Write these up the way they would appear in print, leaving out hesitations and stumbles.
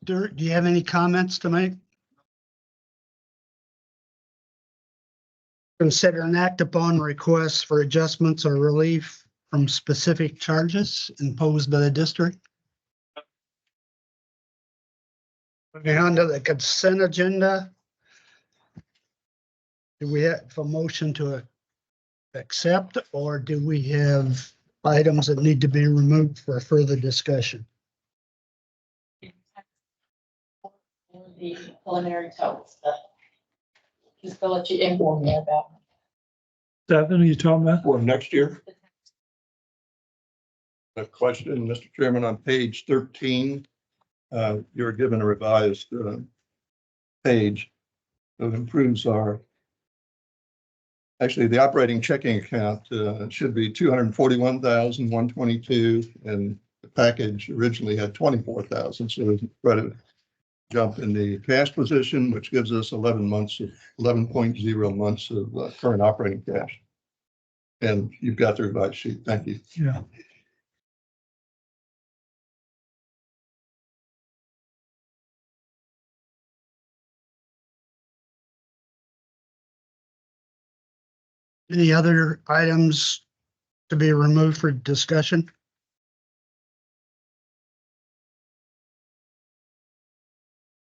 do you have any comments to make? Consider and act upon requests for adjustments or relief from specific charges imposed by the district. Moving on to the consent agenda. Do we have a motion to accept, or do we have items that need to be removed for further discussion? The preliminary total stuff. Just to let you inform me about. Stephanie, are you talking about? For next year? A question, Mr. Chairman, on page 13, you're given a revised page that improves actually, the operating checking account should be 241,122, and the package originally had 24,000. So there's quite a jump in the cash position, which gives us 11.0 months of current operating cash. And you've got the revised sheet. Thank you. Yeah. Any other items to be removed for discussion?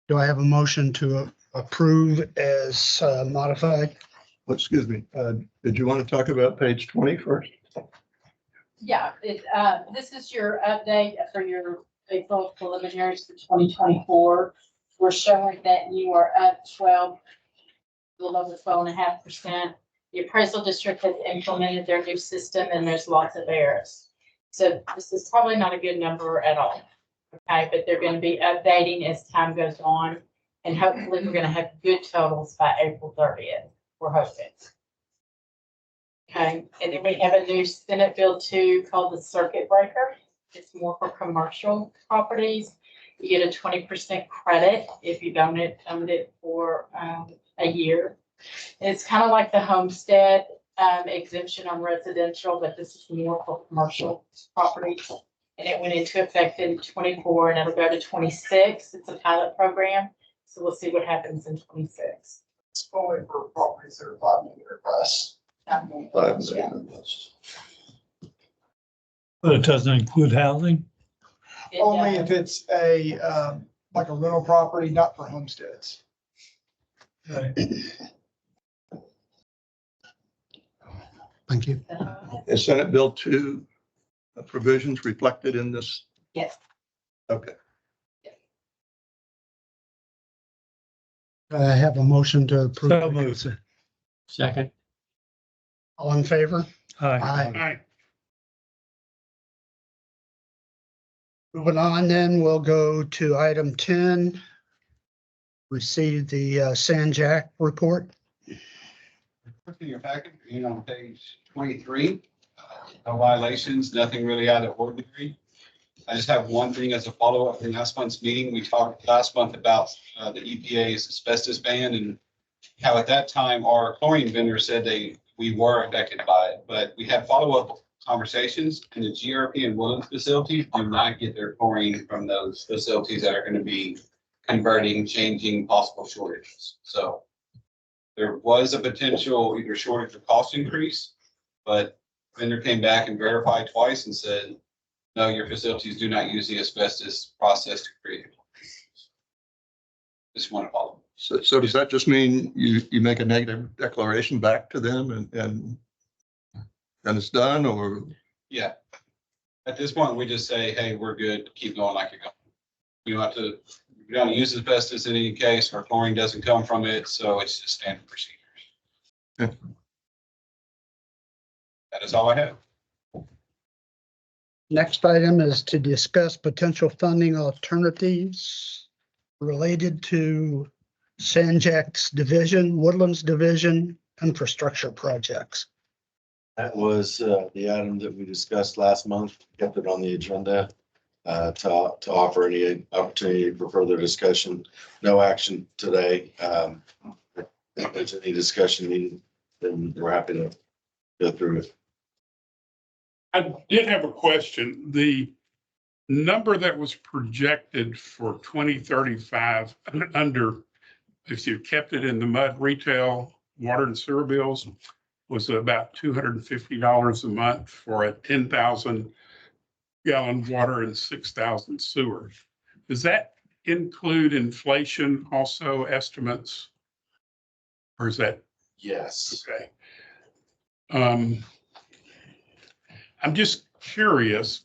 Do I have a motion to approve as modified? Excuse me, did you want to talk about page 20 first? Yeah, this is your update for your April preliminaries for 2024. We're showing that you are up 12, a little over 12.5%. The appraisal district has implemented their new system and there's lots of errors. So this is probably not a good number at all. Okay, but they're going to be updating as time goes on. And hopefully we're going to have good totals by April 30th. We're hoping. Okay, and then we have a new Senate Bill 2 called the Circuit Breaker. It's more for commercial properties. You get a 20% credit if you own it for a year. And it's kind of like the homestead exemption on residential, but this is more for commercial properties. And it went into effect in 24 and it'll go to 26. It's a pilot program. So we'll see what happens in 26. It's only for properties that are 5 million or less. 5 million or less. But it doesn't include housing? It Only does. if it's a, like a rental property, not for homesteads. Right. Thank you. Is Senate Bill 2 provisions reflected in this? Yes. Okay. I have a motion to approve. So moved. Second. All in favor? Aye. Aye. Moving on, then we'll go to item 10. Receive the Sanjack report. In your packet, on page 23, no violations, nothing really out of ordinary. I just have one thing as a follow-up from last month's meeting. We talked last month about the EPA's asbestos ban and how at that time our chlorine vendor said we were affected by it, but we had follow-up conversations, and the GRP and Woodlands facilities do not get their chlorine from those facilities that are going to be converting, changing, possible shortages. So there was a potential either shortage or cost increase, but vendor came back and verified twice and said, no, your facilities do not use the asbestos process to create it. Just want to follow. So does that just mean you make a negative declaration back to them and it's done, or? Yeah. At this point, we just say, hey, we're good, keep going like you're going. We don't have to, we don't use asbestos in any case, our chlorine doesn't come from it, so it's just standard procedures. Yeah. That is all I have. Next item is to discuss potential funding alternatives related to Sanjack's division, Woodlands division, infrastructure projects. That was the item that we discussed last month, kept it on the agenda to offer any opportunity for further discussion. No action today. If there's any discussion needed, then we're happy to go through it. I did have a question. The number that was projected for 2035 under, if you kept it in the mud retail, water and sewer bills, was about $250 a month for a 10,000 gallon water and 6,000 sewer. Does that include inflation also estimates? Or is that Yes. okay? I'm just curious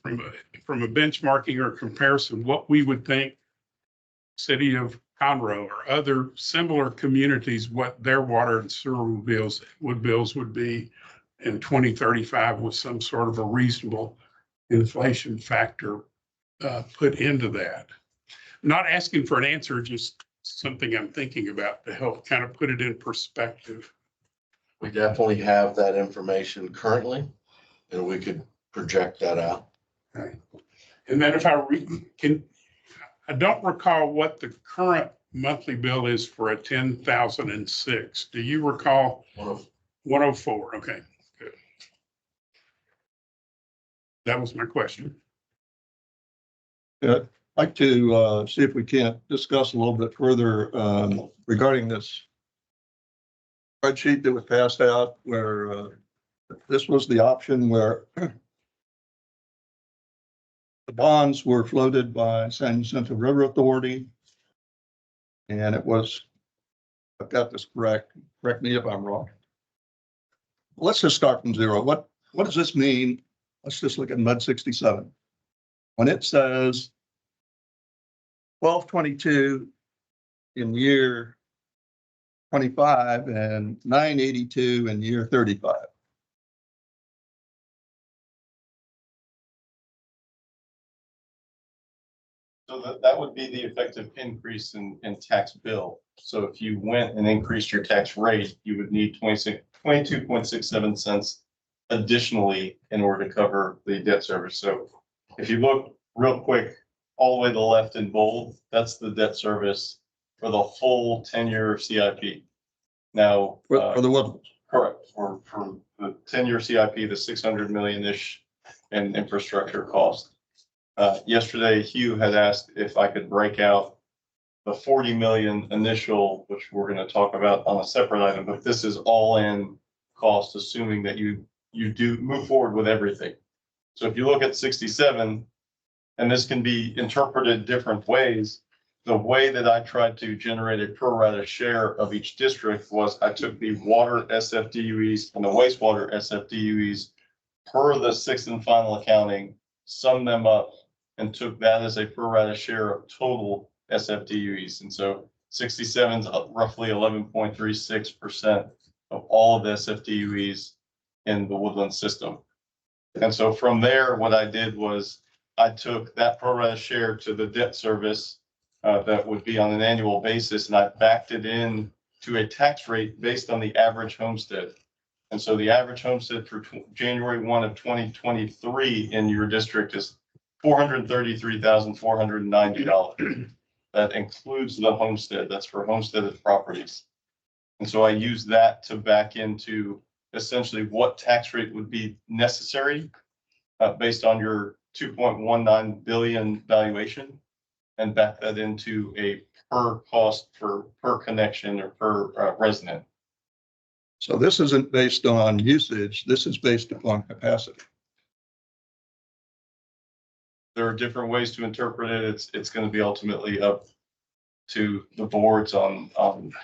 from a benchmarking or comparison, what we would think city of Conroe or other similar communities, what their water and sewer bills would be in 2035 with some sort of a reasonable inflation factor put into that. Not asking for an answer, just something I'm thinking about to help kind of put it in perspective. We definitely have that information currently, and we could project that out. Okay. And then if I I don't recall what the current monthly bill is for a 10,006. Do you recall? 104. Okay, good. That was my question. I'd like to see if we can't discuss a little bit further regarding this spreadsheet that was passed out where this was the option where the bonds were floated by San Jacinto River Authority. And it was, I've got this correct me if I'm wrong. Let's just start from zero. What does this mean? Let's just look at MUD 67. When it says 1222 in year 25 and 982 in year 35. So that would be the effective increase in tax bill. So if you went and increased your tax rate, you would need 22.67 cents additionally in order to cover the debt service. So if you look real quick, all the way to the left in bold, that's the debt service for the full 10-year CIP. Now, For the Woodlands. correct, for the 10-year CIP, the 600 million-ish in infrastructure cost. Yesterday, Hugh had asked if I could break out the 40 million initial, which we're going to talk about on a separate item, but this is all in cost, assuming that you do move forward with everything. So if you look at 67, and this can be interpreted different ways, the way that I tried to generate a pro rata share of each district was I took the water SFDUEs and the wastewater SFDUEs per the sixth and final accounting, summed them up, and took that as a pro rata share of total SFDUEs. And so 67 is roughly 11.36% of all of the SFDUEs in the Woodland system. And so from there, what I did was I took that pro rata share to the debt service that would be on an annual basis, and I backed it in to a tax rate based on the average homestead. And so the average homestead for January 1 of 2023 in your district is $433,490. That includes the homestead. That's for homesteaded properties. And so I use that to back into essentially what tax rate would be necessary based on your 2.19 billion valuation, and back that into a per cost per connection or per resident. So this isn't based on usage. This is based upon capacity. There are different ways to interpret it. It's going to be ultimately up to the boards on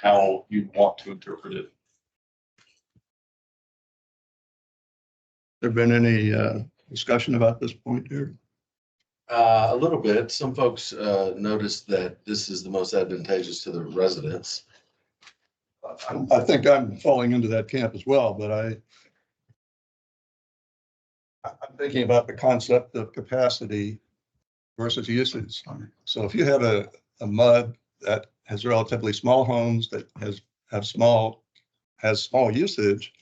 how you want to interpret it. There been any discussion about this point here? A little bit. Some folks noticed that this is the most advantageous to the residents. I think I'm falling into that camp as well, but I'm thinking about the concept of capacity versus usage. So if you have a MUD that has relatively small homes that has small usage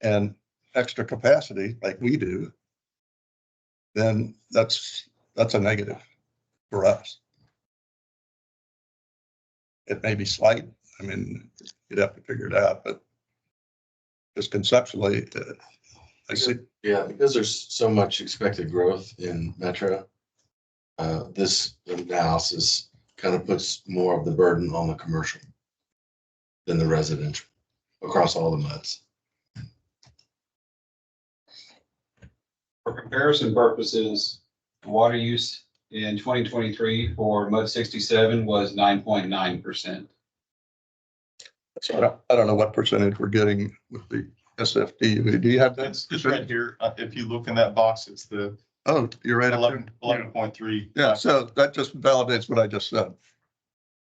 and extra capacity like we do, then that's a negative for us. It may be slight. I mean, you'd have to figure it out, but just conceptually, I see. Yeah, because there's so much expected growth in Metro. this analysis kind of puts more of the burden on the commercial than the residential across all the MUDs. For comparison purposes, water use in 2023 for MUD 67 was 9.9%. So I don't know what percentage we're getting with the SFD. Do you have that? It's right here. If you look in that box, it's the Oh, you're right. up there. 11.3. Yeah, so that just validates what I just said.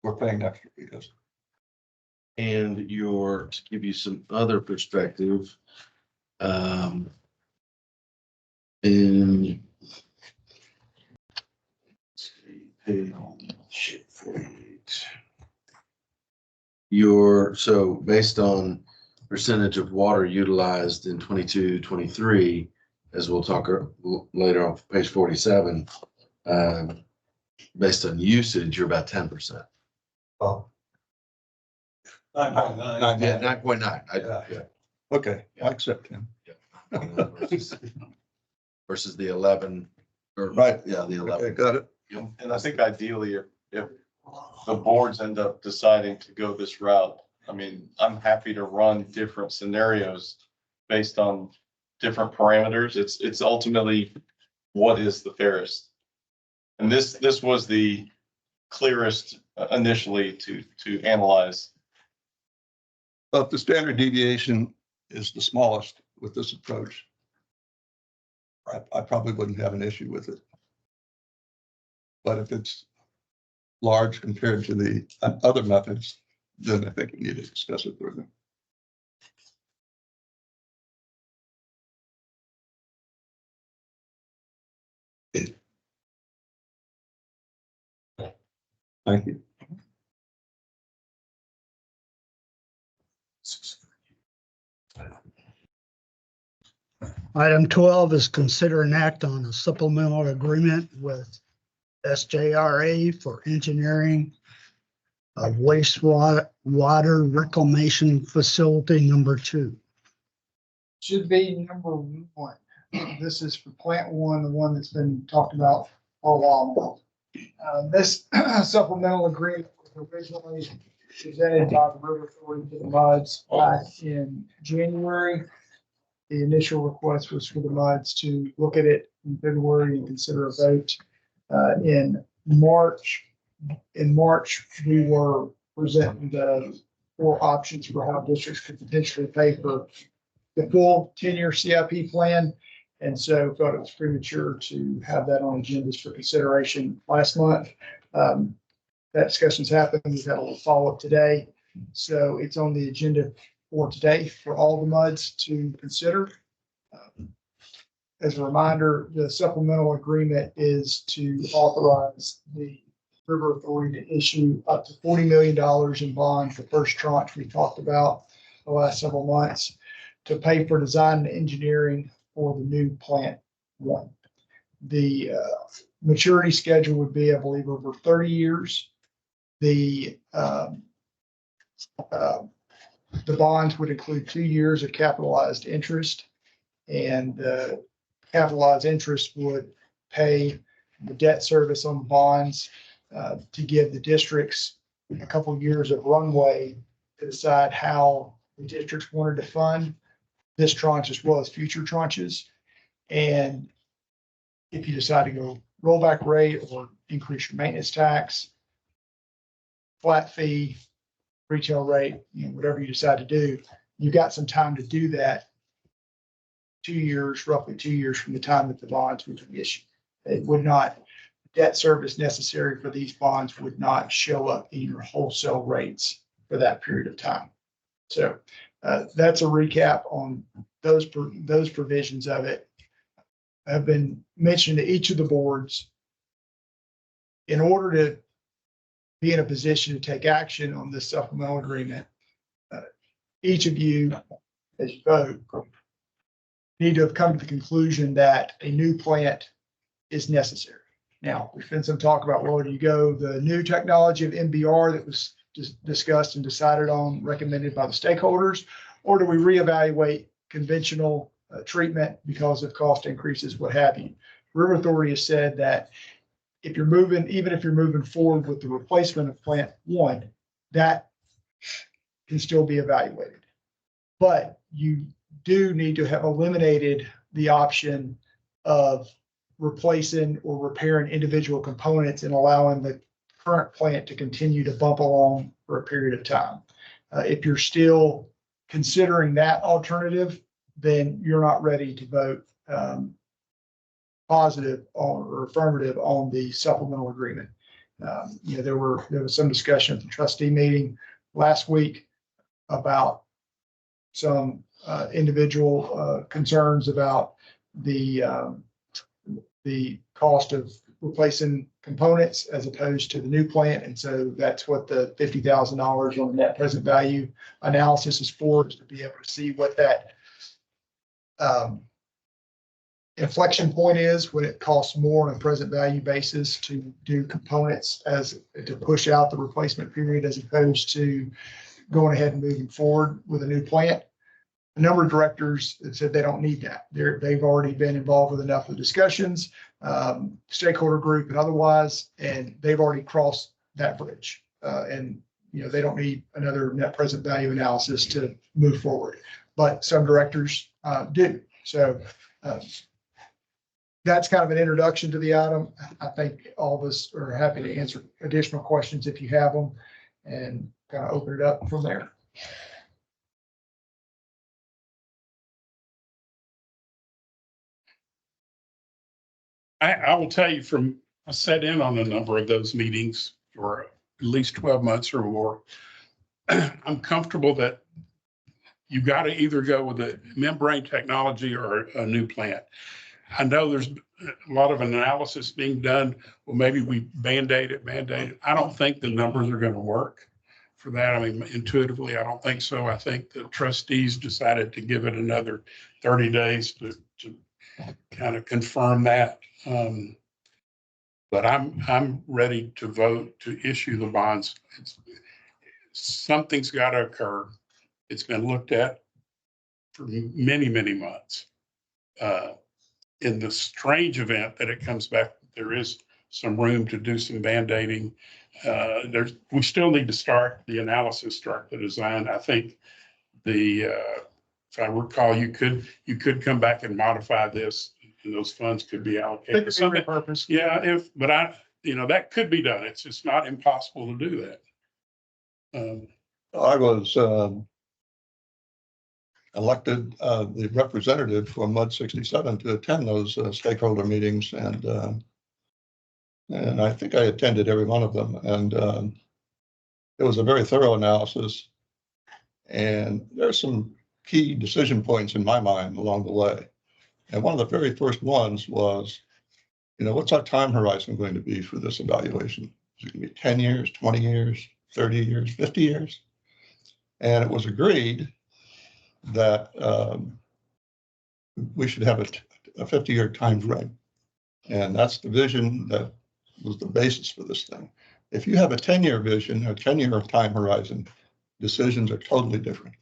We're paying extra fees. And to give you some other perspective, in let's see, page 48. So based on percentage of water utilized in 22, 23, as we'll talk later on page 47, based on usage, you're about 10%. Oh, 9.9. Yeah, 9.9. Yeah. okay, I accept him. Versus the 11, or Right. yeah, the Okay, 11. got it. And I think ideally, if the boards end up deciding to go this route, I mean, I'm happy to run different scenarios based on different parameters. It's ultimately what is the fairest. And this was the clearest initially to analyze. But the standard deviation is the smallest with this approach. I probably wouldn't have an issue with it. But if it's large compared to the other methods, then I think we need to discuss it further. Thank you. Item 12 is consider an act on a supplemental agreement with SJRA for engineering of wastewater reclamation facility number 2. Should be number 1. This is for plant 1, the one that's been talked about for a while now. This supplemental agreement was originally presented by the River Authority to the MUDs back in January. The initial request was for the MUDs to look at it in February and consider a vote in March. In March, we were presenting the 4 options for how districts could potentially pay for the full 10-year CIP plan. And so thought it was premature to have that on agendas for consideration last month. That discussion's happened. We've had a little follow-up today. So it's on the agenda for today for all the MUDs to consider. As a reminder, the supplemental agreement is to authorize the River Authority to issue up to $40 million in bonds, the first tranche we talked about the last several months, to pay for design and engineering for the new plant 1. The maturity schedule would be, I believe, over 30 years. The bonds would include 2 years of capitalized interest, and capitalized interest would pay the debt service on the bonds to give the districts a couple of years of runway to decide how the districts wanted to fund this tranche as well as future tranches. And if you decide to go rollback rate or increase your maintenance tax, flat fee, retail rate, whatever you decide to do, you've got some time to do that. 2 years, roughly 2 years from the time that the bonds would be issued. It would not, debt service necessary for these bonds would not show up in your wholesale rates for that period of time. So that's a recap on those provisions of it. Have been mentioned to each of the boards. In order to be in a position to take action on this supplemental agreement, each of you, as you vote, need to have come to the conclusion that a new plant is necessary. Now, there's been some talk about, well, do you go the new technology of MBR that was just discussed and decided on, recommended by the stakeholders, or do we reevaluate conventional treatment because of cost increases, what have you? River Authority has said that if you're moving, even if you're moving forward with the replacement of plant one, that can still be evaluated. But you do need to have eliminated the option of replacing or repairing individual components and allowing the current plant to continue to bump along for a period of time. If you're still considering that alternative, then you're not ready to vote positive or affirmative on the supplemental agreement. There was some discussion at the trustee meeting last week about some individual concerns about the cost of replacing components as opposed to the new plant. And so that's what the $50,000 on the net present value analysis is for, is to be able to see what that inflection point is when it costs more on a present value basis to do components as to push out the replacement period as opposed to going ahead and moving forward with a new plant. A number of directors have said they don't need that. They've already been involved with enough of the discussions, stakeholder group and otherwise, and they've already crossed that bridge. And they don't need another net present value analysis to move forward. But some directors do. So that's kind of an introduction to the item. I think all of us are happy to answer additional questions if you have them, and kind of open it up from there. I will tell you I sat in on a number of those meetings for at least 12 months or more. I'm comfortable that you got to either go with a membrane technology or a new plant. I know there's a lot of analysis being done. Well, maybe we Band-Aid it. I don't think the numbers are going to work for that. I mean, intuitively, I don't think so. I think the trustees decided to give it another 30 days to kind of confirm that. But I'm ready to vote to issue the bonds. Something's got to occur. It's been looked at for many, many months. In the strange event that it comes back, there is some room to do some Band-Aiding. We still need to start the analysis, start the design. I think if I recall, you could come back and modify this, and those funds could be allocated to something. Purpose. Yeah, that could be done. It's just not impossible to do that. I was elected the representative for MUD 67 to attend those stakeholder meetings, and I think I attended every one of them. And it was a very thorough analysis, and there's some key decision points in my mind along the way. And one of the very first ones was, what's our time horizon going to be for this evaluation? Is it going to be 10 years, 20 years, 30 years, 50 years? And it was agreed that we should have a 50-year time frame. And that's the vision that was the basis for this thing. If you have a 10-year vision, a 10-year time horizon, decisions are totally different.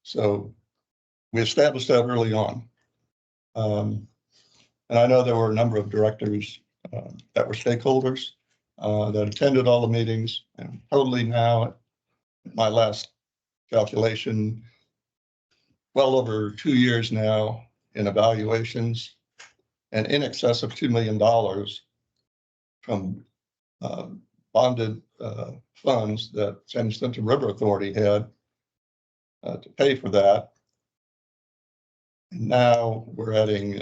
So we established that early on. And I know there were a number of directors that were stakeholders that attended all the meetings, and totally now, my last calculation, well over 2 years now in evaluations, and in excess of $2 million from bonded funds that San Jacinto River Authority had to pay for that. And now we're adding,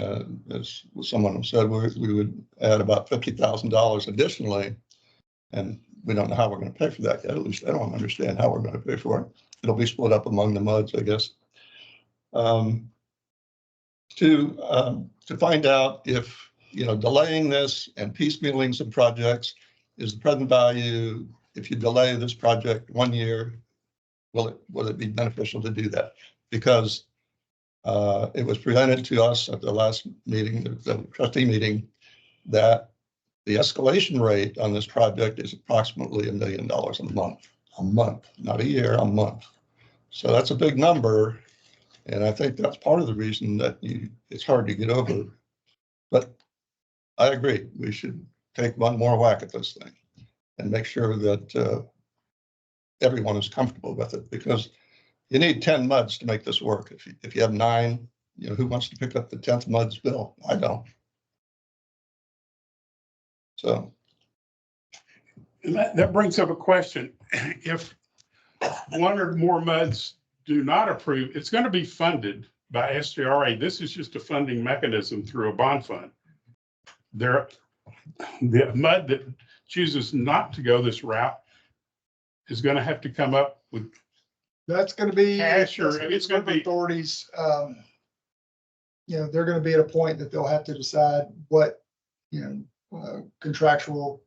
as someone said, we would add about $50,000 additionally, and we don't know how we're going to pay for that yet. At least I don't understand how we're going to pay for it. It'll be split up among the MUDs, I guess. To find out if delaying this and piecemealing some projects is the present value. If you delay this project 1 year, will it be beneficial to do that? Because it was presented to us at the last meeting, the trustee meeting, that the escalation rate on this project is approximately $1 million a month, not a year, a month. So that's a big number. And I think that's part of the reason that it's hard to get over. But I agree. We should take one more whack at this thing and make sure that everyone is comfortable with it, because you need 10 MUDs to make this work. If you have 9, who wants to pick up the 10th MUD's bill? I don't. So. And that brings up a question. If one or more MUDs do not approve, it's going to be funded by SJRA. This is just a funding mechanism through a bond fund. The MUD that chooses not to go this route is going to have to come up with. That's going to be. Cash, or it's gonna be- Authorities, they're going to be at a point that they'll have to decide what, contractual,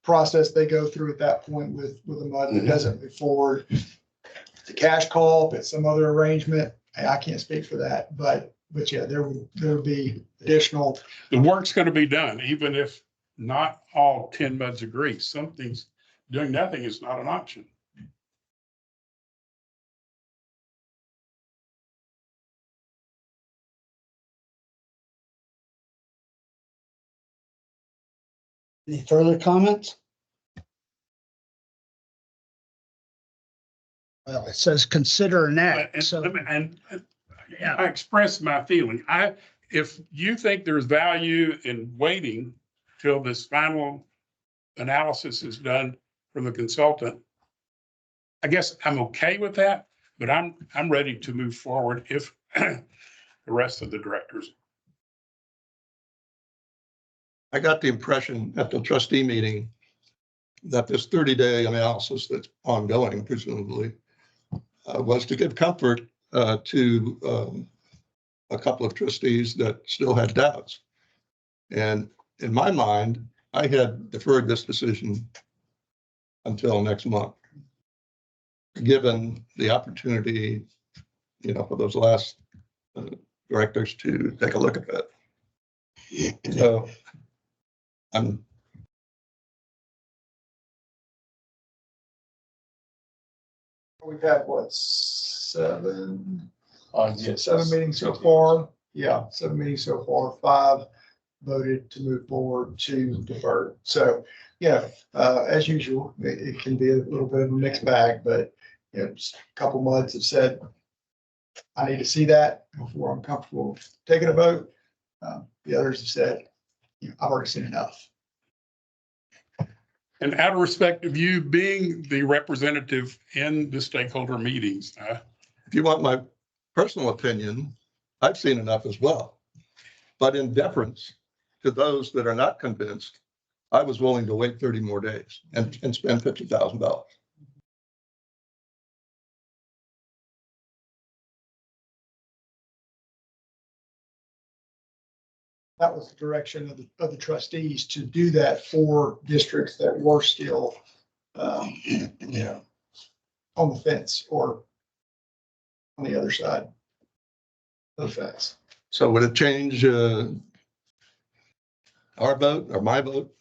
process they go through at that point with a MUD that doesn't move forward. The cash call, if it's some other arrangement, I can't speak for that, but yeah, there will be additional. The work's going to be done, even if not all 10 MUDs agree. Doing nothing is not an option. Any further comments? Well, it says consider an act, And, so. and I express my feeling. If you think there's value in waiting till this final analysis is done from the consultant, I guess I'm okay with that, but I'm ready to move forward if the rest of the directors. I got the impression at the trustee meeting that this 30-day analysis that's ongoing, presumably, was to give comfort to a couple of trustees that still had doubts. And in my mind, I had deferred this decision until next month, given the opportunity, for those last directors to take a look at that. So We've had what, seven Yes. meetings so far? Yeah, 7 meetings so far, 5 voted to move forward, 2 deferred. So, as usual, it can be a little bit of a mixed bag, but, just a couple MUDs have said, I need to see that before I'm comfortable taking a vote. The others have said, I've already seen enough. And out of respect of you being the representative in the stakeholder meetings, if you want my personal opinion, I've seen enough as well. But in deference to those that are not convinced, I was willing to wait 30 more days and spend $50,000. That was the direction of the trustees to do that for districts that were still, on the fence or on the other side of the fence. So would it change our vote or my vote?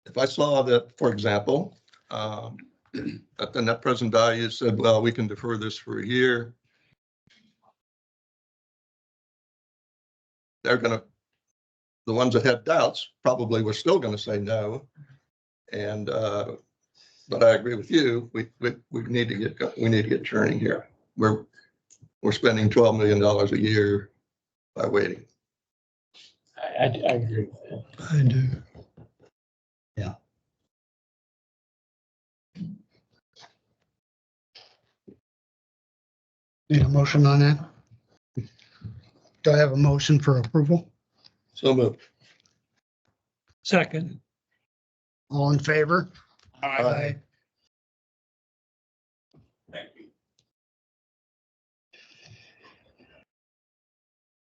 If I saw that, for example, that the net present value said, well, we can defer this for a year. The ones that had doubts probably were still going to say no. And, but I agree with you. We need to get churning here. We're spending $12 million a year by waiting. I agree with that. I do. Yeah. Need a motion on that? Do I have a motion for approval? So moved. Second, All in favor? Thank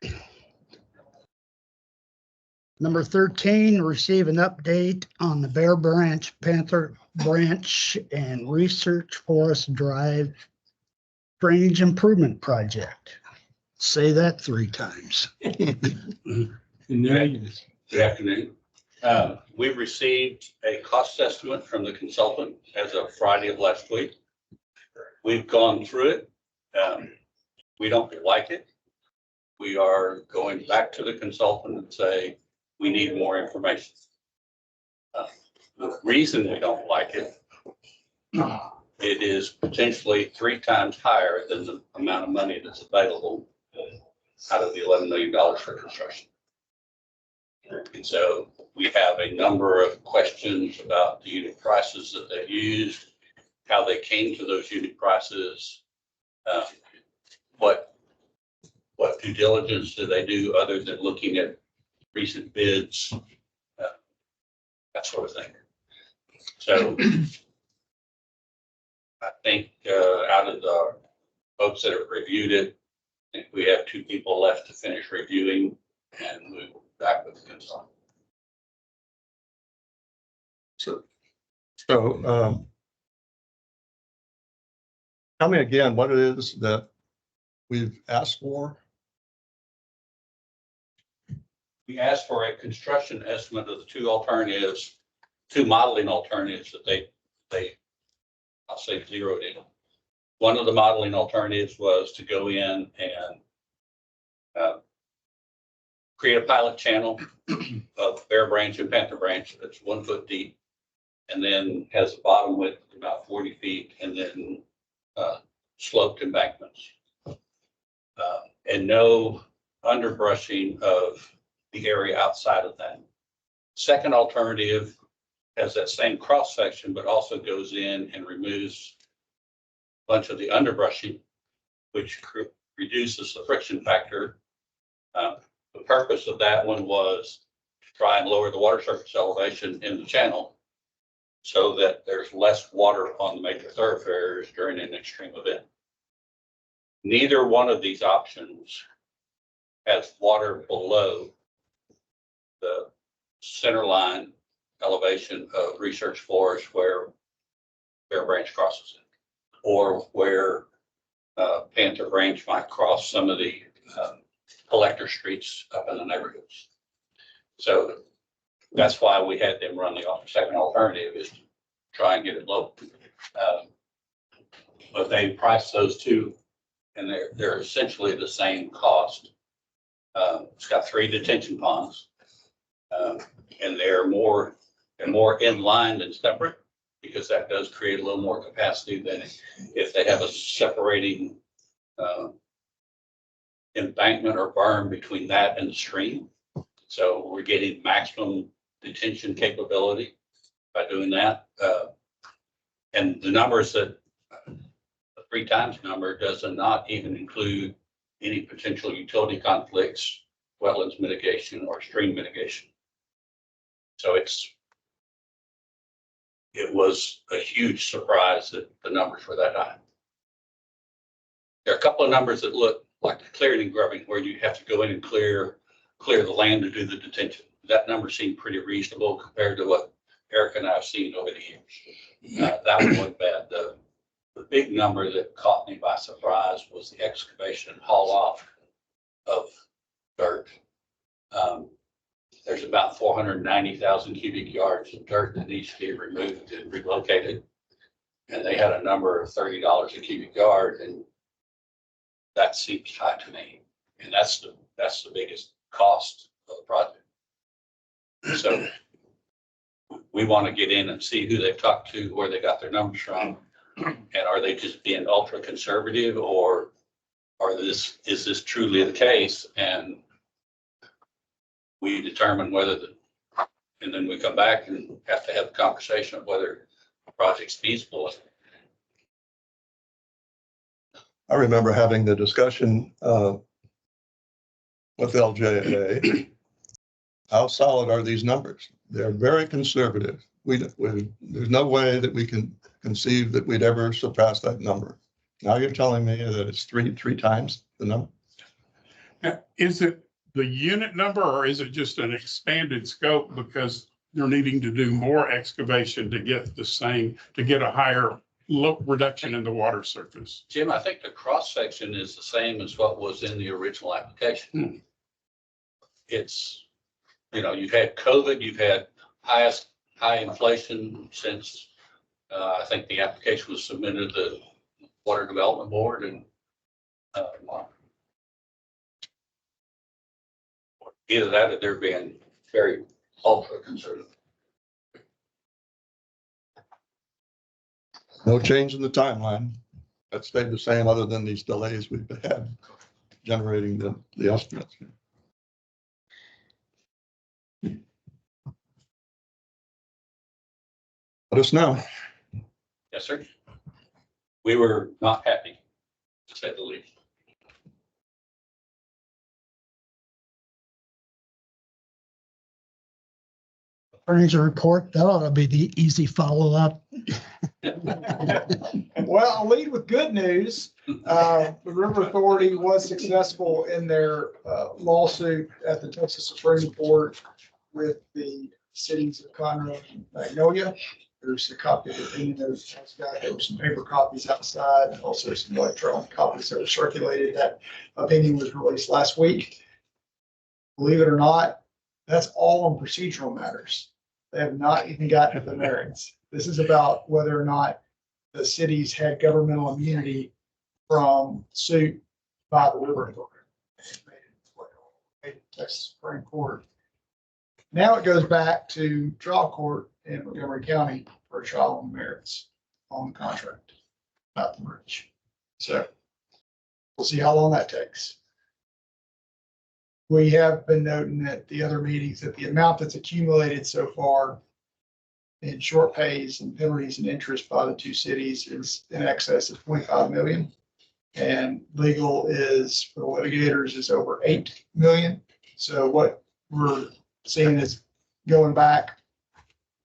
you. Number 13, receive an update on the Bear Branch, Panther Branch and Research Forest Drive Drainage Improvement Project. Say that 3 times. Good afternoon. We've received a cost estimate from the consultant as of Friday of last week. We've gone through it. We don't like it. we are going back to the consultant and say, we need more information. The reason we don't like it, it is potentially 3 times higher than the amount of money that's available out of the $11 million for construction. And so we have a number of questions about the unit prices that they used, how they came to those unit prices, what due diligence do they do other than looking at recent bids, that sort of thing. So I think out of the folks that have reviewed it, I think we have 2 people left to finish reviewing and move back with the consultant. So, tell me again what it is that we've asked for. We asked for a construction estimate of the 2 alternatives, 2 modeling alternatives that they I'll say zeroed in. One of the modeling alternatives was to go in and create a pilot channel of Bear Branch and Panther Branch that's 1 foot deep, and then has a bottom width of about 40 feet, and then sloped embankments. And no underbrushing of the area outside of that. Second alternative has that same cross section, but also goes in and removes a bunch of the underbrushing, which reduces the friction factor. The purpose of that one was to try and lower the water surface elevation in the channel so that there's less water on the major thoroughfares during an extreme event. Neither one of these options has water below the center line elevation of Research Forest where Bear Branch crosses it, or where Panther Branch might cross some of the collector streets up in the neighborhoods. So that's why we had them run the second alternative, is to try and get it low. But they priced those 2, and they're essentially the same cost. It's got 3 detention ponds, and they're more in line than separate, because that does create a little more capacity than if they have a separating embankment or berm between that and the stream. So we're getting maximum detention capability by doing that. And the numbers that the 3 times number does not even include any potential utility conflicts, wetlands mitigation, or stream mitigation. So it was a huge surprise that the numbers were that high. There are a couple of numbers that look like the clearing and grubbing, where you have to go in and clear the land to do the detention. That number seemed pretty reasonable compared to what Eric and I have seen over the years. That one wasn't bad. The big number that caught me by surprise was the excavation and haul off of dirt. There's about 490,000 cubic yards of dirt that needs to be removed and relocated. And they had a number of $30 a cubic yard, and that seems high to me. And that's the biggest cost of the project. So we want to get in and see who they've talked to, where they got their numbers from, and are they just being ultra conservative, or is this truly the case? And we determine and then we come back and have to have a conversation of whether the project's feasible. I remember having the discussion with LJA. How solid are these numbers? They're very conservative. There's no way that we can conceive that we'd ever surpass that number. Now you're telling me that it's three times the number? Now, is it the unit number, or is it just an expanded scope because you're needing to do more excavation to get a higher reduction in the water surface? Jim, I think the cross section is the same as what was in the original application. It's, you've had COVID, you've had high inflation since I think the application was submitted to the Water Development Board, and Either that or they're being very ultra conservative. No change in the timeline. That stayed the same other than these delays we've had generating the estimates. Let us know. Yes, sir. We were not happy, to say the least. Attorney's report, that ought to be the easy follow-up. Well, I'll lead with good news. The River Authority was successful in their lawsuit at the Texas Supreme Court with the cities of Conroe and Magnolia. There's a copy of the opinion that was got. There were some paper copies outside and also some electronic copies that were circulated. That opinion was released last week. Believe it or not, that's all on procedural matters. They have not even gotten to the merits. This is about whether or not the cities had governmental immunity from suit by the River Authority. Texas Supreme Court. Now it goes back to trial court in Montgomery County for a trial on merits on the contract, not the bridge. So we'll see how long that takes. We have been noting at the other meetings that the amount that's accumulated so far in short pays and penalties and interest by the two cities is in excess of 25 million. And legal is, for the litigators, is over 8 million. So what we're seeing is going back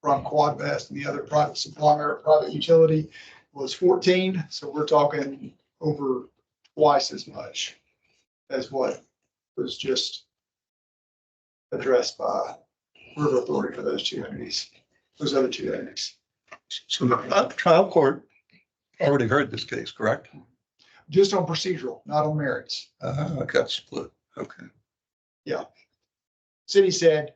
from Quadvest and the other private supplier, private utility was 14. So we're talking over twice as much as what was just addressed by River Authority for those two entities, those other two entities. So the trial court already heard this case, correct? Just on procedural, not on merits. Got split. Okay. City said,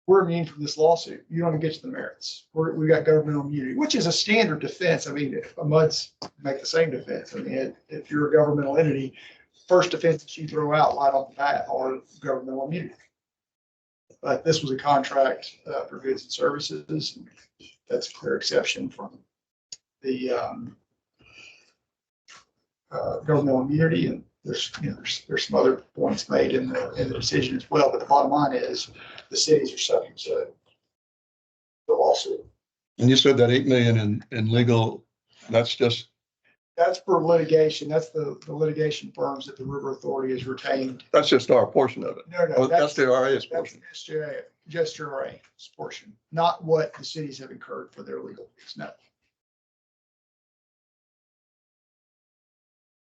we're immune from this lawsuit. You don't get to the merits. We got governmental immunity, which is a standard defense. I mean, if MUDs make the same defense. I mean, if you're a governmental entity, first defense that you throw out right off the bat are governmental immunity. But this was a contract for goods and services. That's a clear exception from the governmental immunity. And there's some other points made in the decision as well. But the bottom line is the cities are subject to the lawsuit. And you said that 8 million in legal, that's for litigation. That's the litigation firms that the River Authority has retained. that's just our portion of it. No, Oh, that's the RA's portion. That's just your RA's portion, not what the cities have incurred for their legal fees. No.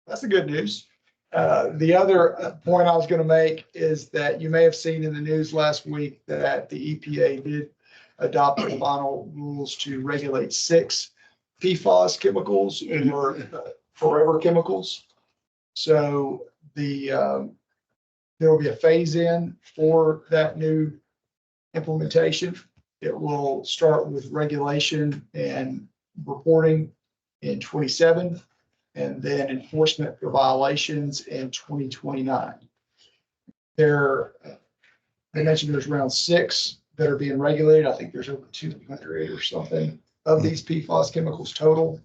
That's the good news. The other point I was going to make is that you may have seen in the news last week that the EPA did adopt the final rules to regulate 6 PFAS chemicals or forever chemicals. So there will be a phase in for that new implementation. It will start with regulation and reporting in 27, and then enforcement for violations in 2029. They mentioned there's around 6 that are being regulated. I think there's over 200 or something of these PFAS chemicals total.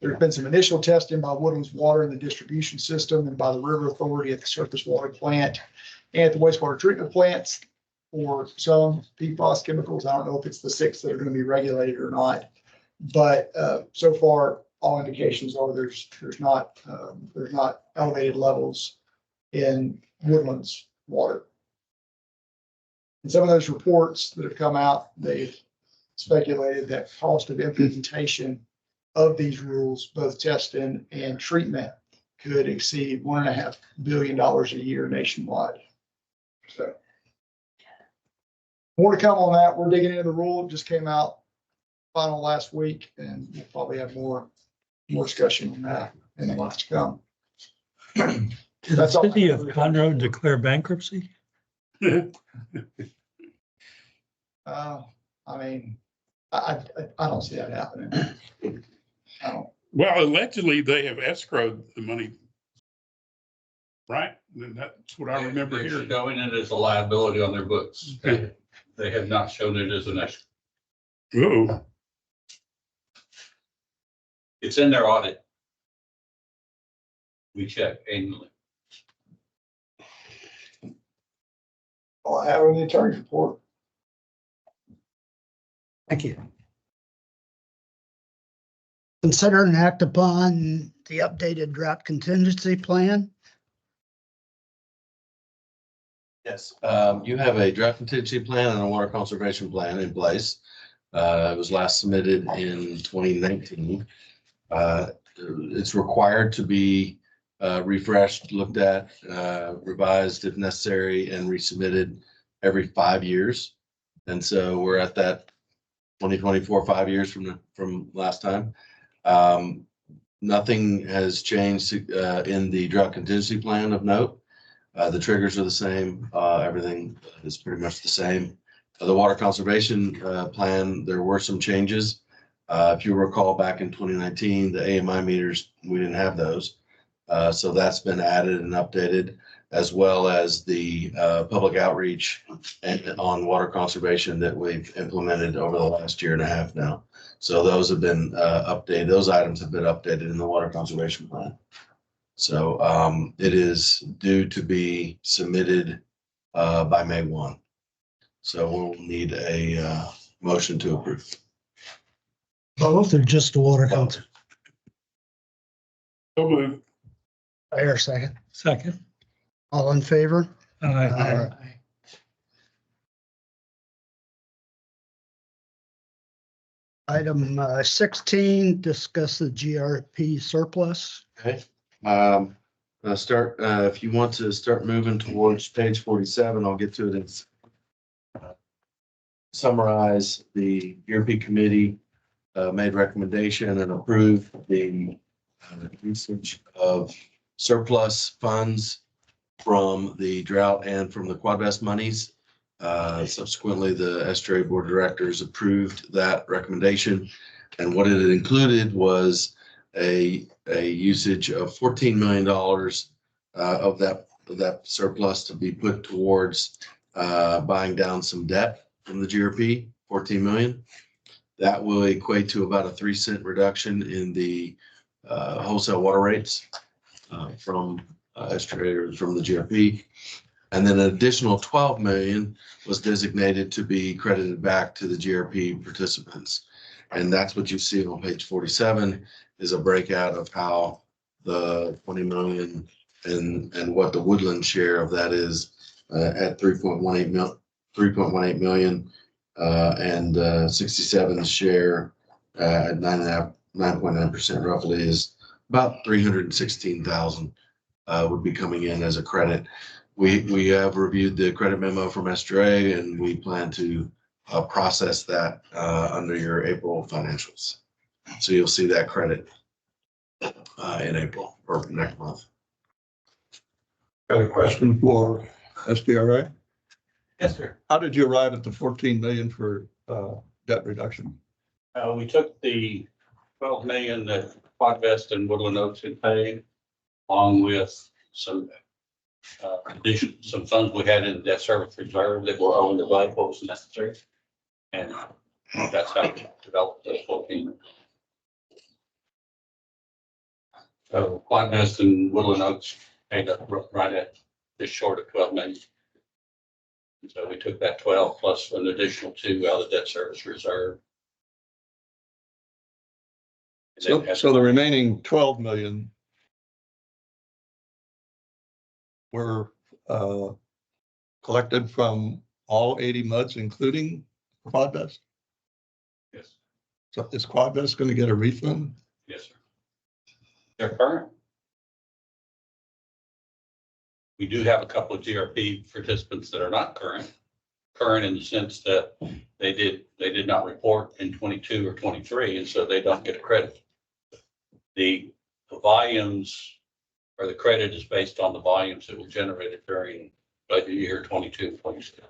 There's been some initial testing by Woodlands Water in the distribution system and by the River Authority at the surface water plant and at the wastewater treatment plants for some PFAS chemicals. I don't know if it's the 6 that are going to be regulated or not, but so far all indications are there's not elevated levels in Woodlands water. And some of those reports that have come out, they've speculated that cost of implementation of these rules, both testing and treatment, could exceed $1.5 billion a year nationwide. So more to come on that. We're digging into the rule. It just came out final last week, and we'll probably have more discussion on that in the months to come. Did the That's all. city of Conroe declare bankruptcy? I mean, I don't see that happening. I don't. Well, allegedly, they have escrowed the money right? And that's what I remember They're hearing. showing it as a liability on their books. They have not shown it as an extra. Ooh, It's in their audit. We check annually. All I have in the attorney's report. Thank you. Consider and act upon the updated drought contingency plan. Yes, you have a drought contingency plan and a water conservation plan in place. It was last submitted in 2019. It's required to be refreshed, looked at, revised if necessary, and resubmitted every 5 years. And so we're at that 2024, 5 years from last time. Nothing has changed in the drought contingency plan of note. The triggers are the same. Everything is pretty much the same. The water conservation plan, there were some changes. If you recall, back in 2019, the AMI meters, we didn't have those. So that's been added and updated, as well as the public outreach on water conservation that we've implemented over the last year and a half now. So those have been updated. Those items have been updated in the water conservation plan. So it is due to be submitted by May 1. So we'll need a motion to approve. Both or just the water conservation? so moved. Air second. Second. All in favor? Aye. Item 16, discuss the GRP surplus. Okay. Start, if you want to start moving towards page 47, I'll get to it and summarize the European committee made recommendation and approved the usage of surplus funds from the drought and from the Quadvest monies. Subsequently, the estuary board of directors approved that recommendation. And what it included was a usage of $14 million of that surplus to be put towards buying down some debt from the GRP, 14 million. That will equate to about a 3-cent reduction in the wholesale water rates from estuary from the GRP. And then an additional 12 million was designated to be credited back to the GRP participants. And that's what you see on page 47 is a breakout of how the 20 million and what the Woodland share of that is at 3.18 million and 67 share at 9.9% roughly is about 316,000 would be coming in as a credit. We have reviewed the credit memo from estuary and we plan to process that under your April financials. So you'll see that credit in April or next month. Got a question for SDRA. Yes, sir. How did you arrive at the 14 million for debt reduction? We took the 12 million that Quadvest and Woodland Oaks had paid, along with some some funds we had in the debt service reserve that were owing to what was necessary. And that's how we developed the 14. So Quadvest and Woodland Oaks paid up right at just short of 12 million. And so we took that 12 plus an additional 2 out of the debt service reserve. So the remaining 12 million were collected from all 80 MUDs, including Quadvest. Yes. So is Quadvest going to get a refund? Yes, sir. They're current. We do have a couple of GRP participants that are not current. Current in the sense that they did not report in 22 or 23, and so they don't get a credit. The volumes or the credit is based on the volumes that were generated during budget year 22, 23.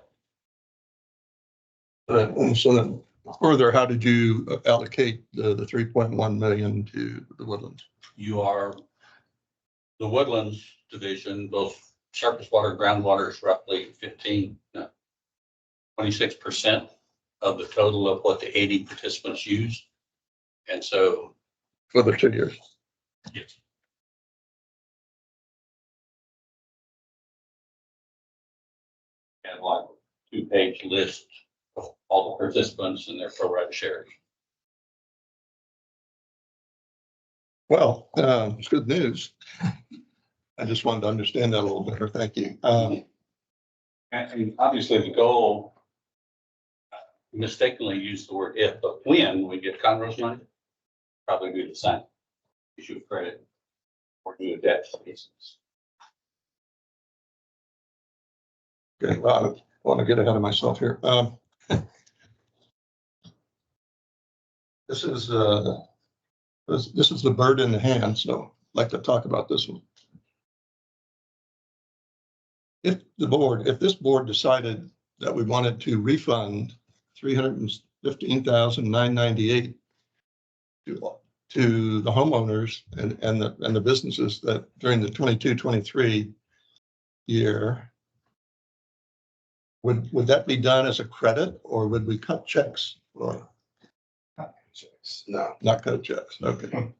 So then further, how did you allocate the 3.1 million to the Woodlands? You are the Woodlands division, both surface water, groundwater is roughly 26% of the total of what the 80 participants use. And so, For the 2 years. yes. And like 2-page list of all the participants and their pro rata shares. Well, it's good news. I just wanted to understand that a little better. Thank you. And obviously the goal, mistakenly used the word if, but when we get Conroe's money, probably do the same. Issue of credit or do a debt basis. Okay, well, I don't want to get ahead of myself here. This is the bird in the hand, so I'd like to talk about this one. If this board decided that we wanted to refund $315,998 to the homeowners and the businesses that during the 22-23 year, would that be done as a credit, or would we cut checks? Or No, not cut checks? Okay.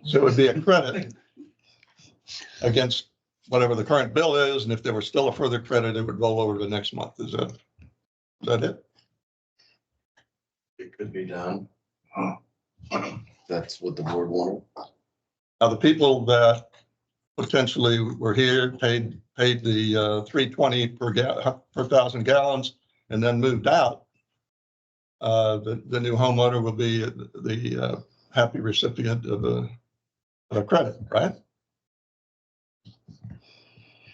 So it would be a credit against whatever the current bill is, and if there were still a further credit, it would roll over to the next month. Is that it? it could be done. That's what the board wanted. Now, the people that potentially were here, paid the $3.20 per thousand gallons and then moved out, the new homeowner will be the happy recipient of a credit, right?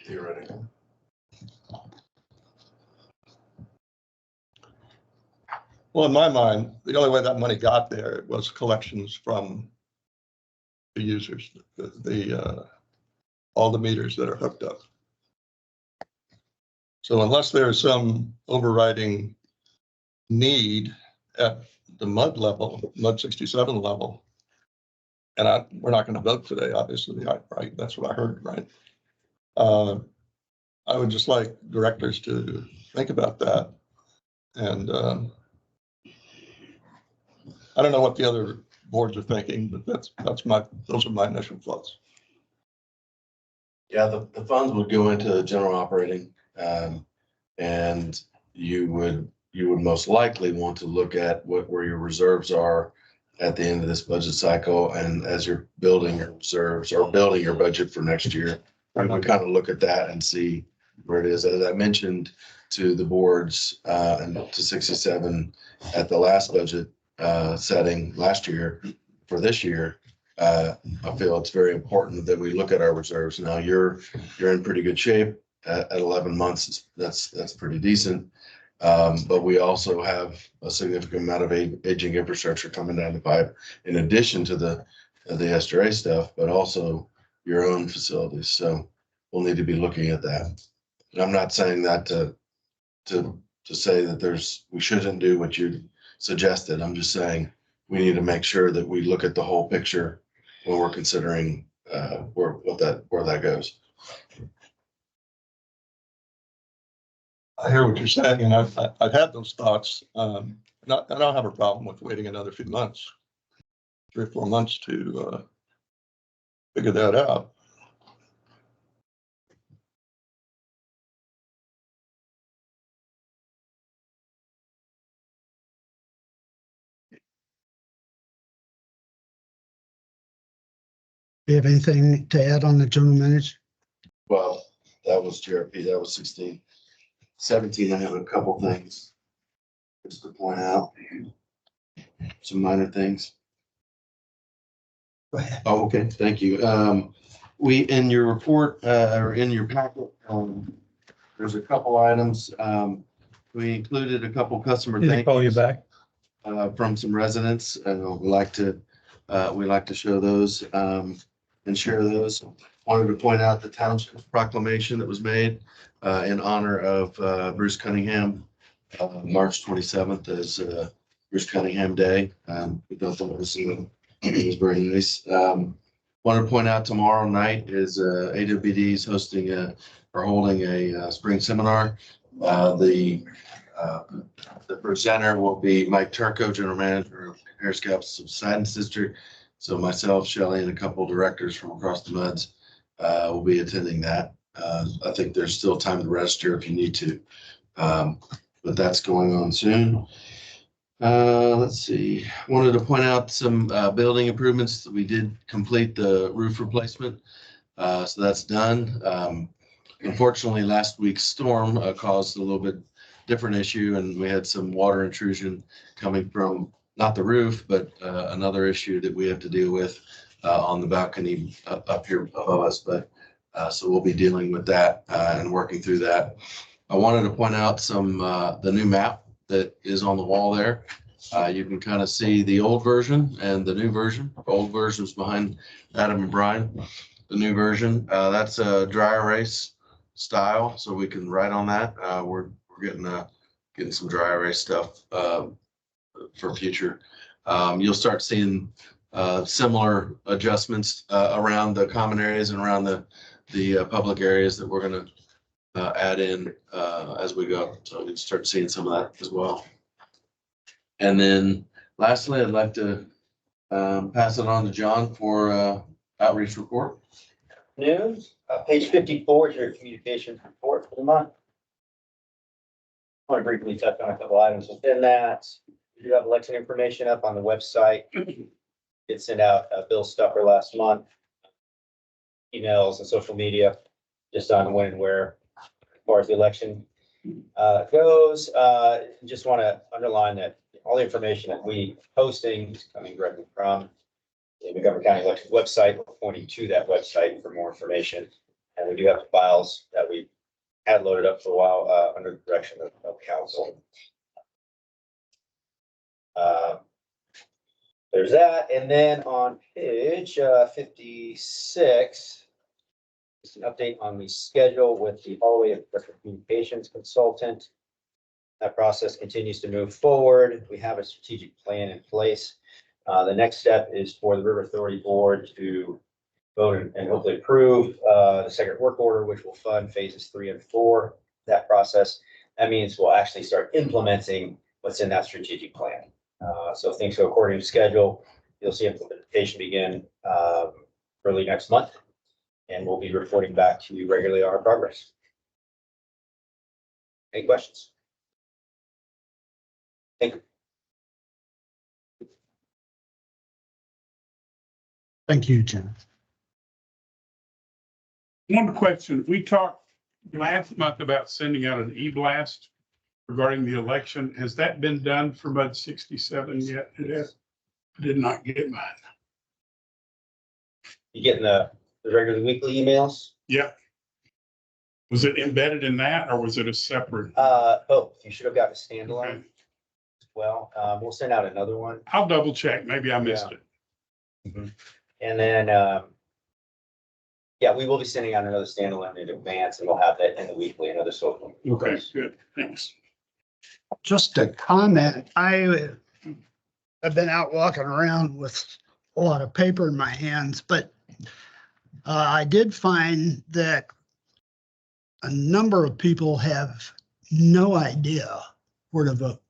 Theoretically. Well, in my mind, the only way that money got there was collections from the users, all the meters that are hooked up. So unless there's some overriding need at the MUD level, MUD 67 level, and we're not going to vote today, obviously, right? That's what I heard, right? I would just like directors to think about that. And I don't know what the other boards are thinking, but those are my initial thoughts. Yeah, the funds would go into general operating, and you would most likely want to look at where your reserves are at the end of this budget cycle, and as you're building your reserves or building your budget for next year, you would kind of look at that and see where it is. As I mentioned to the boards and to 67 at the last budget setting last year for this year. I feel it's very important that we look at our reserves. Now you're in pretty good shape at 11 months. That's pretty decent. But we also have a significant amount of aging infrastructure coming down the pipe, in addition to the SRA stuff, but also your own facilities. So we'll need to be looking at that. And I'm not saying that to say that we shouldn't do what you suggested. I'm just saying we need to make sure that we look at the whole picture when we're considering where that goes. I hear what you're saying, and I've had those thoughts. I don't have a problem with waiting another few months, 3 or 4 months to figure that out. Do you have anything to add on the general manager? Well, that was GRP, that was 16. 17, I have a couple things just to point out. Some minor things. Go ahead. Oh, okay, thank you. In your report, or in your packet, there's a couple items. We included a couple customer Did they thank call you yous, back? from some residents, and we like to show those, and share those. Wanted to point out the township proclamation that was made in honor of Bruce Cunningham. March 27th is Bruce Cunningham Day. We thought that was very nice. Want to point out tomorrow night is AWBD is hosting or holding a spring seminar. The presenter will be Mike Turco, General Manager of Harris County Subsidence District. So myself, Shelley, and a couple of directors from across the MUDs will be attending that. I think there's still time to register if you need to. But that's going on soon. Let's see, wanted to point out some building improvements. We did complete the roof replacement. So that's done. Unfortunately, last week's storm caused a little bit different issue, and we had some water intrusion coming from not the roof, but another issue that we have to deal with on the balcony up here above us. But so we'll be dealing with that and working through that. I wanted to point out some the new map that is on the wall there. You can kind of see the old version and the new version. The old version's behind Adam and Brian. The new version, that's a dry erase style, so we can write on that. We're getting some dry erase stuff for future. You'll start seeing similar adjustments around the common areas and around the public areas that we're going to add in as we go. So we can start seeing some of that as well. And then lastly, I'd like to pass it on to John for outreach report. News, page 54 is your communications report for the month. I want to briefly touch on a couple items within that. We do have election information up on the website. It sent out Bill Stuffer last month. Emails and social media just on when and where as far as the election goes. Just want to underline that all the information that we posting is coming directly from the Montgomery County Election website. We're pointing to that website for more information. And we do have files that we had loaded up for a while under the direction of council. There's that. And then on page 56, just an update on the schedule with the Hallway of Communications consultant. That process continues to move forward. We have a strategic plan in place. The next step is for the River Authority Board to vote and hopefully approve the second work order, which will fund phases 3 and 4. That process, that means we'll actually start implementing what's in that strategic plan. So if things go according to schedule, you'll see implementation begin early next month, and we'll be reporting back to you regularly on our progress. Any questions? Thank you. Thank you, Jen. One question, we talked last month about sending out an e-blast regarding the election. Has that been done for MUD 67 yet? It has. I did not get mine. You getting the regular weekly emails? Yeah. Was it embedded in that or was it a separate? Both. You should have got a standalone Okay. as well. We'll send out another one. I'll double check. Maybe I missed it. Mm-hmm. And then, yeah, we will be sending out another standalone in advance, and we'll have that in the weekly, another social. Okay, good. Thanks. Just a comment, I've been out walking around with a lot of paper in my hands, but I did find that a number of people have no idea where to vote.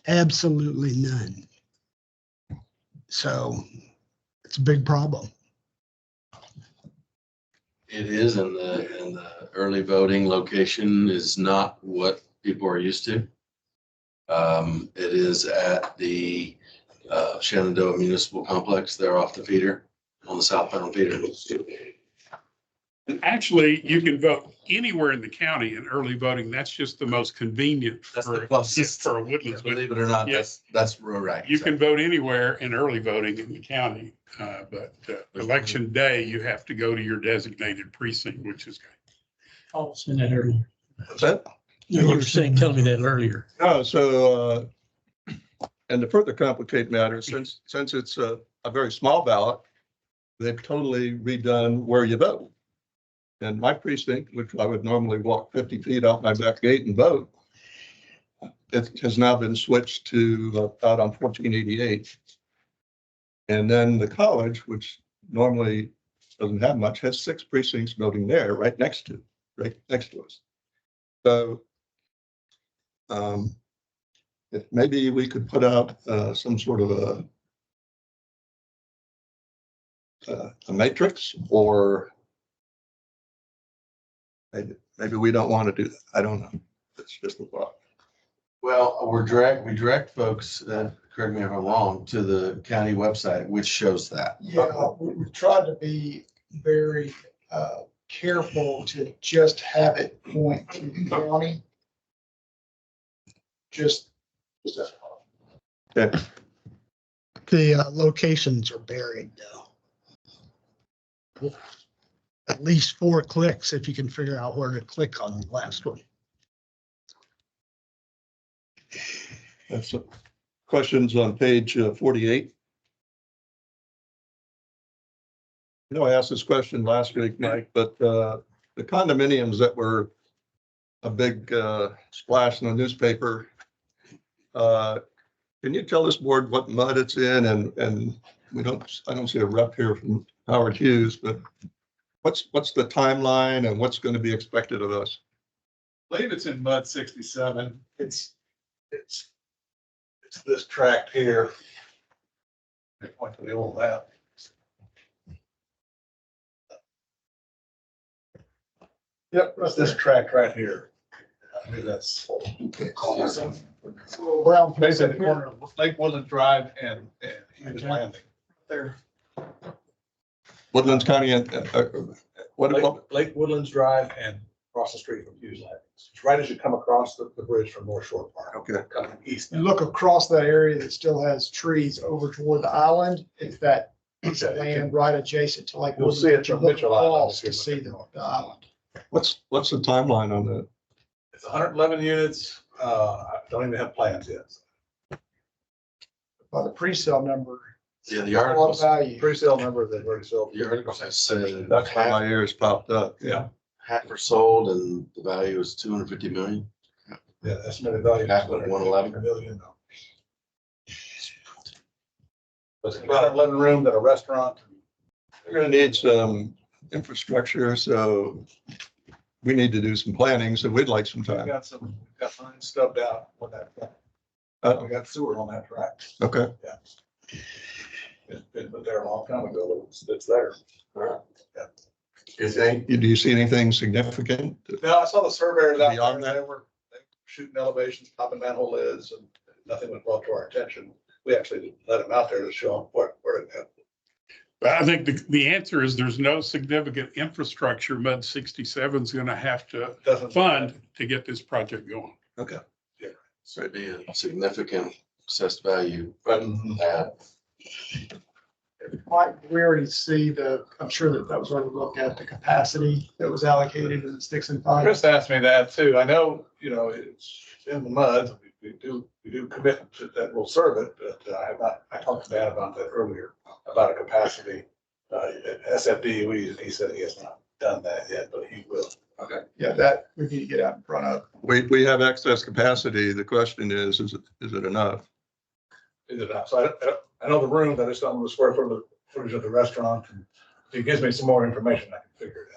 Absolutely none. So it's a big problem. It is, and the early voting location is not what people are used to. It is at the Shenandoah Municipal Complex. They're off the feeder on the southbound feeder. And actually, you can vote anywhere in the county in early voting. That's just the most convenient That's the for closest. for a Woodlands. Believe it or not, Yes. that's right. You can vote anywhere in early voting in the county, but election day, you have to go to your designated precinct, which is. I was saying that earlier. What's that? You were saying, telling me that earlier. No, so, and to further complicate matters, since it's a very small ballot, they've totally redone where you vote. And my precinct, which I would normally walk 50 feet off my back gate and vote, it has now been switched to out on 1488. And then the college, which normally doesn't have much, has 6 precincts building there, right next to us. So if maybe we could put out some sort of a matrix, or maybe we don't want to do that. I don't know. It's just a thought. Well, we direct folks, correct me if I'm wrong, to the county website, which shows that. Yeah, we tried to be very careful to just have it point to the county. Just. Okay. The locations are buried though. At least 4 clicks if you can figure out where to click on the last one. That's questions on page 48. You know, I asked this question last week, Mike, but the condominiums that were a big splash in the newspaper, can you tell this board what mud it's in? And I don't see a rep here from Howard Hughes, but what's the timeline and what's going to be expected of us? I believe it's in mud 67. It's this tract here. I point to the old map. Yep, that's this tract right here. I think that's Brown. basically the corner of Lake Woodland Drive and Hughes Landing. There. Woodlands County and Lake Woodlands Drive and across the street from Hughes Landing. It's right as you come across the bridge from North Shore Park. Okay. Coming east. You look across that area that still has trees over toward the island. It's that piece of land right adjacent to Lake You'll Woodland. see it But you from look Mitchell Island across if you're to see looking the island. what's the timeline on that? It's 111 units. I don't even have plans yet. By the pre-sale number. Yeah, the a lot of articles, value. Pre-sale number they've already sold. the articles have said That's why my ears popped up. Yeah, half are sold and the value is 250 million. yeah, estimated value. Half of 111. Million. It's about 11 room, got a restaurant. We're gonna need some infrastructure, so we need to do some planning, so we'd like some We time. got lines stubbed out on that. We got sewer on that track. Okay, Yeah. It's been there a long time ago, but it's there. do you see anything significant? No, I saw the surveyors out Beyond there, that? they were shooting elevations, popping manhole lids, and nothing was brought to our attention. We actually let them out there to show them where it had. But I think the answer is there's no significant infrastructure MUD 67 is going to have to Doesn't fund to get this project going. Okay. So it'd be a significant assessed value But add. Mike, we already see I'm sure that was already looked at, the capacity that was allocated in the Sticks and Pines. Chris asked me that too. I know, it's in the mud. We do commit that we'll serve it, but I talked to Dan about that earlier, about a capacity. At SFD, he said he has not done that yet, but he will. Okay. Yeah, that we need to get out in front of. We have excess capacity. The question is it enough? Is it not? So I know the room, I just don't know the square footage of the restaurant. And if he gives me some more information, I can figure it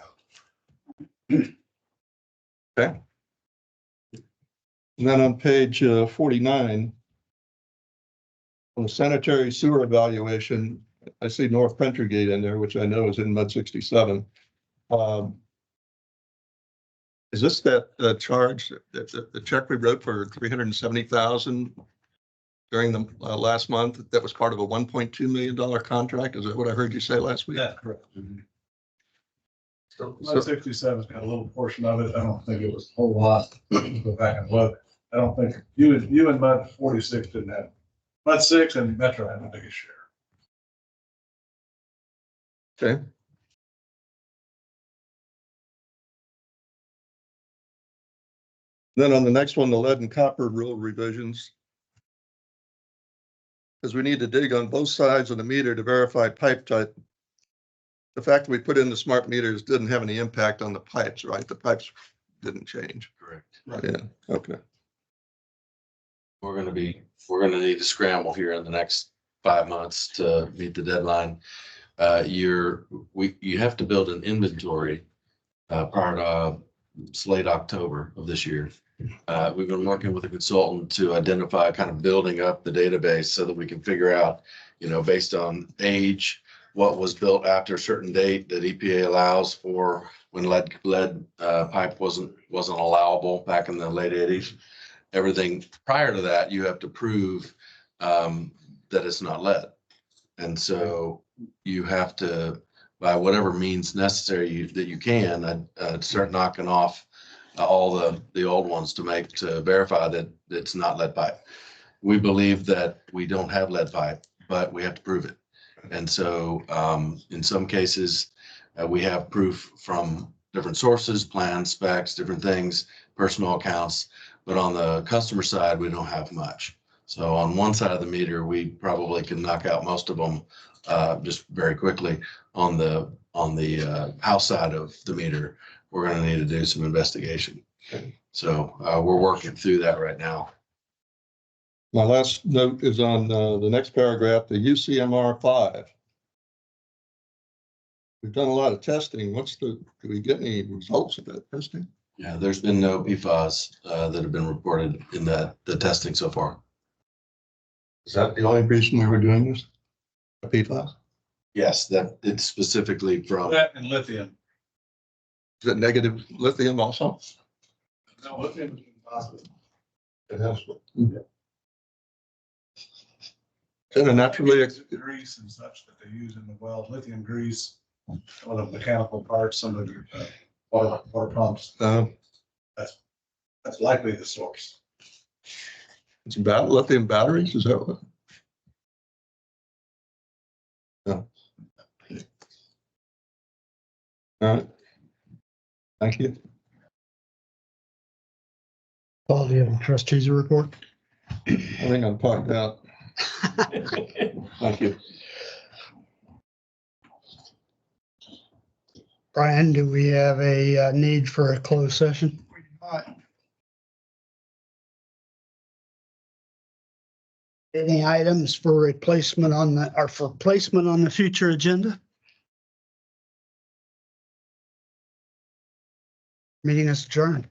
out. Okay. And then on page 49, on the sanitary sewer evaluation, I see North Pentrygate in there, which I know is in MUD 67. Is this that charge, the check we wrote for 370,000 during the last month? That was part of a $1.2 million contract? Is that what I heard you say last week? That's correct. So 67's got a little portion of it. I don't think it was a whole lot. Go back and look. I don't think you and MUD 46 didn't have. MUD 6 and Metro had the biggest share. Okay. Then on the next one, the lead and copper rule revisions. Because we need to dig on both sides of the meter to verify pipe type. The fact that we put in the smart meters didn't have any impact on the pipes, right? The pipes didn't change. Correct. Yeah, okay. We're gonna need to scramble here in the next 5 months to meet the deadline. You have to build an inventory prior to late October of this year. We've been working with a consultant to identify kind of building up the database so that we can figure out, based on age, what was built after a certain date that EPA allows for when lead pipe wasn't allowable back in the late 80s. Everything prior to that, you have to prove that it's not lead. And so you have to, by whatever means necessary that you can, start knocking off all the old ones to verify that it's not lead pipe. We believe that we don't have lead pipe, but we have to prove it. And so in some cases, we have proof from different sources, plans, specs, different things, personal accounts. But on the customer side, we don't have much. So on one side of the meter, we probably can knock out most of them just very quickly. On the house side of the meter, we're going to need to do some investigation. So we're working through that right now. My last note is on the next paragraph, the UCMR 5. We've done a lot of testing. Do we get any results of that testing? Yeah, there's been no PFAS that have been reported in the testing so far. Is that the only reason we were doing this? The PFAS? Yes, that it's specifically from. That and lithium. Is it negative lithium also? No, lithium is positive. It has. And a naturally, Grease and such that they use in the wells, lithium grease, some of the mechanical parts, some of your water pumps. That's likely the source. it's about lithium batteries, is that what? No. All right. Thank you. Paul, do you have a trustees report? I think I'm talked out. Thank you. Brian, do we have a need for a closed session? Any items for replacement for placement on the future agenda? Meeting is adjourned.